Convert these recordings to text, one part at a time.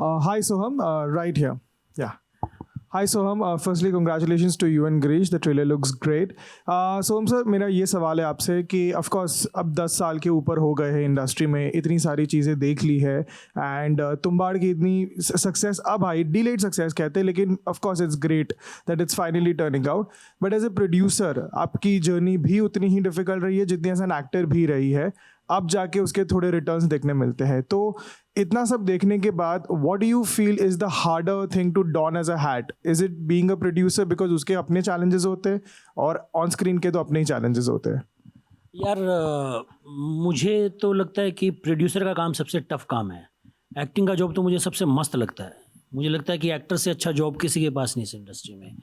Hi Soham, right here. Yeah. Hi Soham, firstly congratulations to you and Girish. The trailer looks great. Soham sir, मेरा ये सवाल है आपसे कि of course अब 10 साल के ऊपर हो गए हैं इंडस्ट्री में, इतनी सारी चीज़ें देख ली है एंड तुम्बाड़ की इतनी सक्सेस अब आई, डिलेड सक्सेस कहते हैं, लेकिन of course it's great that it's finally turning out. But as a producer आपकी जर्नी भी उतनी ही डिफिकल्ट रही है जितनी एज एन एक्टर भी रही है. अब जाके उसके थोड़े रिटर्न्स देखने मिलते हैं. तो इतना सब देखने के बाद what do you feel is the harder thing to don as a hat? Is it being a producer because उसके अपने चैलेंजेस होते हैं और ऑन स्क्रीन के तो अपने ही चैलेंजेस होते हैं? यार मुझे तो लगता है कि प्रोड्यूसर का काम सबसे टफ काम है. एक्टिंग का जॉब तो मुझे सबसे मस्त लगता है. मुझे लगता है कि एक्टर से अच्छा जॉब किसी के पास नहीं है इस इंडस्ट्री में.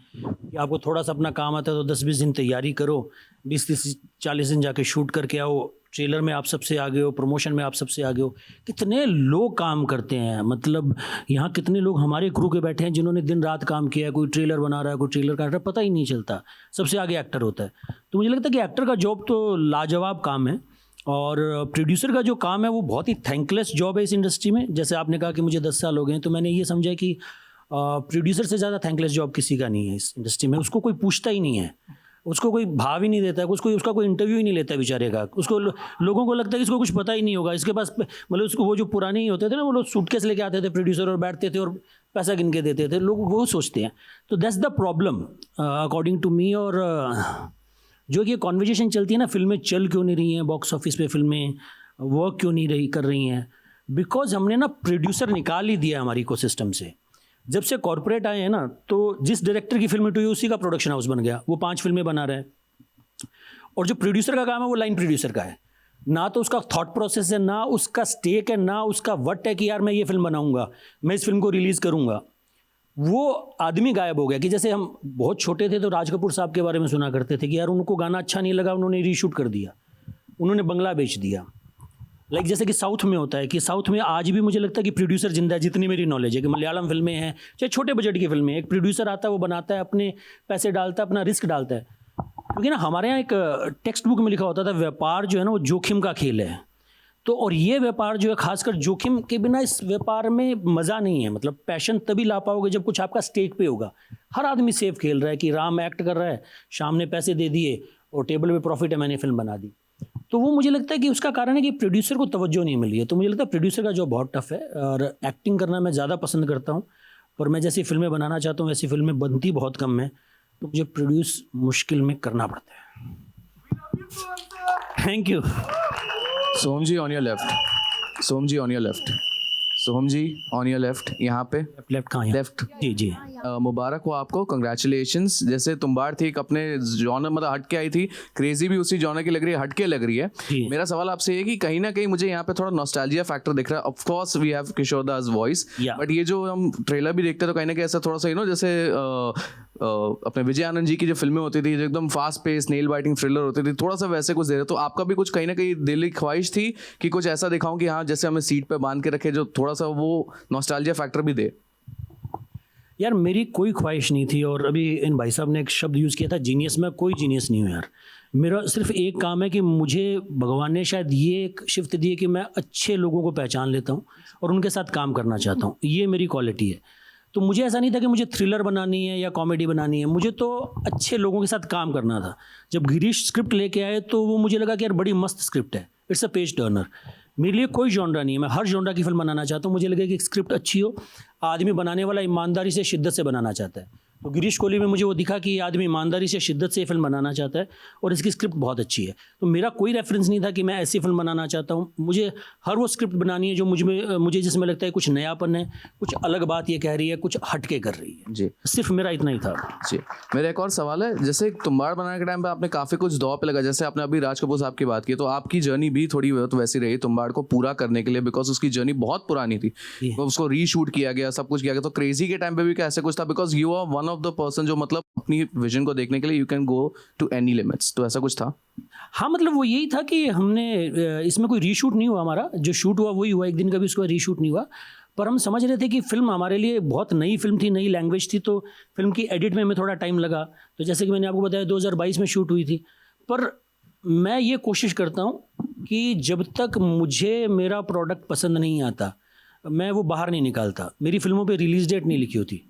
कि आपको थोड़ा सा अपना काम आता है तो 10-20 दिन तैयारी करो, 20-30-40 दिन जाके शूट करके आओ, ट्रेलर में आप सबसे आगे हो, प्रमोशन में आप सबसे आगे हो. कितने लोग काम करते हैं, मतलब यहाँ कितने लोग हमारे क्रू के बैठे हैं जिन्होंने दिन रात काम किया है. कोई ट्रेलर बना रहा है, कोई ट्रेलर काट रहा है, पता ही नहीं चलता. सबसे आगे एक्टर होता है. तो मुझे लगता है कि एक्टर का जॉब तो लाजवाब काम है और प्रोड्यूसर का जो काम है वो बहुत ही थैंकलेस जॉब है इस इंडस्ट्री में. जैसे आपने कहा कि मुझे 10 साल हो गए हैं, तो मैंने ये समझा कि प्रोड्यूसर से ज़्यादा थैंकलेस जॉब किसी का नहीं है इस इंडस्ट्री में. उसको कोई पूछता ही नहीं है, उसको कोई भाव ही नहीं देता है, उसका कोई इंटरव्यू ही नहीं लेता बेचारे का. उसको लोगों को लगता है कि इसको कुछ पता ही नहीं होगा. इसके पास मतलब उसको वो जो पुराने ही होते थे ना, वो लोग सूटकेस लेके आते थे प्रोड्यूसर और बैठते थे और पैसा गिन के देते थे. लोग वो सोचते हैं. तो that's the problem according to me. और जो कि ये कॉन्वर्जेशन चलती है ना, फिल्में चल क्यों नहीं रही हैं, बॉक्स ऑफिस पे फिल्में वर्क क्यों नहीं कर रही हैं, बिकॉज हमने ना प्रोड्यूसर निकाल ही दिया हमारी इकोसिस्टम से. जब से कॉर्पोरेट आए हैं ना, तो जिस डायरेक्टर की फिल्म हिट हुई उसी का प्रोडक्शन हाउस बन गया. वो 5 फिल्में बना रहे हैं. और जो प्रोड्यूसर का काम है वो लाइन प्रोड्यूसर का है. ना तो उसका थॉट प्रोसेस है, ना उसका स्टेक है, ना उसका वट है कि यार मैं ये फिल्म बनाऊंगा, मैं इस फिल्म को रिलीज़ करूंगा. वो आदमी गायब हो गया. कि जैसे हम बहुत छोटे थे तो राज कपूर साहब के बारे में सुना करते थे कि यार उनको गाना अच्छा नहीं लगा, उन्होंने रीशूट कर दिया, उन्होंने बंगला बेच दिया. जैसे कि साउथ में होता है कि साउथ में आज भी मुझे लगता है कि प्रोड्यूसर जिंदा है. जितनी मेरी नॉलेज है कि मलयालम फिल्में हैं, चाहे छोटे बजट की फिल्में, एक प्रोड्यूसर आता है, वो बनाता है, अपने पैसे डालता है, अपना रिस्क डालता है. क्योंकि ना हमारे यहाँ एक टेक्स्ट बुक में लिखा होता था व्यापार जो है ना वो जोखिम का खेल है. तो और ये व्यापार जो है खासकर जोखिम के बिना इस व्यापार में मज़ा नहीं है. मतलब पैशन तभी ला पाओगे जब कुछ आपका स्टेक पे होगा. हर आदमी सेफ खेल रहा है कि राम एक्ट कर रहा है, शाम ने पैसे दे दिए और टेबल पे प्रॉफिट है, मैंने फिल्म बना दी. तो वो मुझे लगता है कि उसका कारण है कि प्रोड्यूसर को तवज्जो नहीं मिल रही है. तो मुझे लगता है प्रोड्यूसर का जॉब बहुत टफ है. और एक्टिंग करना मैं ज़्यादा पसंद करता हूँ, पर मैं जैसी फिल्में बनाना चाहता हूँ वैसी फिल्में बनती बहुत कम है. तो मुझे प्रोड्यूस मुश्किल में करना पड़ता है. Thank you. Soham ji on your left. Soham ji on your left. Soham ji on your left. यहाँ पे लेफ्ट कहाँ? लेफ्ट. जी जी. मुबारक हो आपको, कंग्रेचुलेशंस. जैसे तुम्बाड़ थी एक अपने जॉनर, मतलब हट के आई थी, क्रेजी भी उसी जॉनर की लग रही है, हट के लग रही है. मेरा सवाल आपसे ये कि कहीं ना कहीं मुझे यहाँ पे थोड़ा नॉस्टैल्जिया फैक्टर दिख रहा है. Of course we have Kishore Das voice, but ये जो हम ट्रेलर भी देखते हैं तो कहीं ना कहीं ऐसा थोड़ा सा जैसे अपने विजय आनंद जी की जो फिल्में होती थी, जो एकदम fast pace nail biting thriller होती थी, थोड़ा सा वैसे कुछ दे रहे. तो आपका भी कुछ कहीं ना कहीं दिली ख्वाहिश थी कि कुछ ऐसा दिखाऊं कि हाँ जैसे हमें सीट पे बांध के रखे, जो थोड़ा सा वो नॉस्टैल्जिया फैक्टर भी दे? यार मेरी कोई ख्वाहिश नहीं थी. और अभी इन भाई साहब ने एक शब्द यूज़ किया था जीनियस. मैं कोई जीनियस नहीं हूँ यार. मेरा सिर्फ एक काम है कि मुझे भगवान ने शायद ये एक शिफ्ट दी है कि मैं अच्छे लोगों को पहचान लेता हूँ और उनके साथ काम करना चाहता हूँ. ये मेरी क्वालिटी है. तो मुझे ऐसा नहीं था कि मुझे थ्रिलर बनानी है या कॉमेडी बनानी है. मुझे तो अच्छे लोगों के साथ काम करना था. जब गिरीश स्क्रिप्ट लेके आए तो वो मुझे लगा कि यार बड़ी मस्त स्क्रिप्ट है, इट्स अ पेज टर्नर. मेरे लिए कोई जॉनरा नहीं है, मैं हर जॉनरा की फिल्म बनाना चाहता हूँ. मुझे लगे कि स्क्रिप्ट अच्छी हो, आदमी बनाने वाला ईमानदारी से शिद्दत से बनाना चाहता है. तो गिरीश कोहली में मुझे वो दिखा कि ये आदमी ईमानदारी से शिद्दत से फिल्म बनाना चाहता है और इसकी स्क्रिप्ट बहुत अच्छी है. तो मेरा कोई रेफरेंस नहीं था कि मैं ऐसी फिल्म बनाना चाहता हूँ. मुझे हर वो स्क्रिप्ट बनानी है जो मुझे जिसमें लगता है कुछ नयापन है, कुछ अलग बात ये कह रही है, कुछ हटके कर रही है. जी, सिर्फ मेरा इतना ही था. जी. मेरा एक और सवाल है, जैसे तुम्बाड़ बनाने के टाइम पे आपने काफ़ी कुछ दौर पे लगा. जैसे आपने अभी राज कपूर साहब की बात की, तो आपकी जर्नी भी थोड़ी तो वैसी रही तुम्बाड़ को पूरा करने के लिए, बिकॉज उसकी जर्नी बहुत पुरानी थी. उसको रीशूट किया गया, सब कुछ किया गया. तो क्रेजी के टाइम पे भी क्या ऐसा कुछ था? Because you are one of the person जो मतलब अपनी विजन को देखने के लिए you can go to any limits. तो ऐसा कुछ था? हाँ, मतलब वो यही था कि हमने इसमें कोई रीशूट नहीं हुआ. हमारा जो शूट हुआ वही हुआ, एक दिन का भी उसका रीशूट नहीं हुआ. पर हम समझ रहे थे कि फिल्म हमारे लिए बहुत नई फिल्म थी, नई लैंग्वेज थी. तो फिल्म की एडिट में हमें थोड़ा टाइम लगा. तो जैसे कि मैंने आपको बताया 2022 में शूट हुई थी. पर मैं ये कोशिश करता हूँ कि जब तक मुझे मेरा प्रोडक्ट पसंद नहीं आता, मैं वो बाहर नहीं निकालता। मेरी फिल्मों पे रिलीज़ डेट नहीं लिखी होती।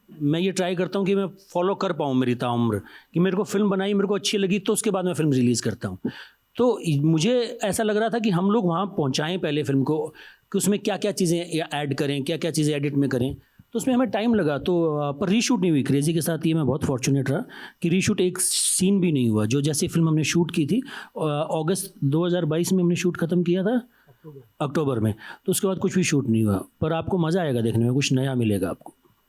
मैं ये ट्राई करता हूँ कि मैं फॉलो कर पाऊँ मेरी ताउम्र, कि मेरे को फिल्म बनाई, मेरे को अच्छी लगी तो उसके बाद मैं फिल्म रिलीज़ करता हूँ। तो मुझे ऐसा लग रहा था कि हम लोग वहाँ पहुँचाएँ पहले फिल्म को, कि उसमें क्या क्या चीज़ें ऐड करें, क्या क्या चीज़ें एडिट में करें। तो उसमें हमें टाइम लगा, तो पर रीशूट नहीं हुई। क्रेज़ी के साथ ये मैं बहुत फॉर्चुनेट रहा कि रीशूट एक सीन भी नहीं हुआ। जो जैसी फिल्म हमने शूट की थी अगस्त 2022 में हमने शूट ख़त्म किया था, अक्टूबर में, तो उसके बाद कुछ भी शूट नहीं हुआ। पर आपको मज़ा आएगा देखने में, कुछ नया मिलेगा आपको।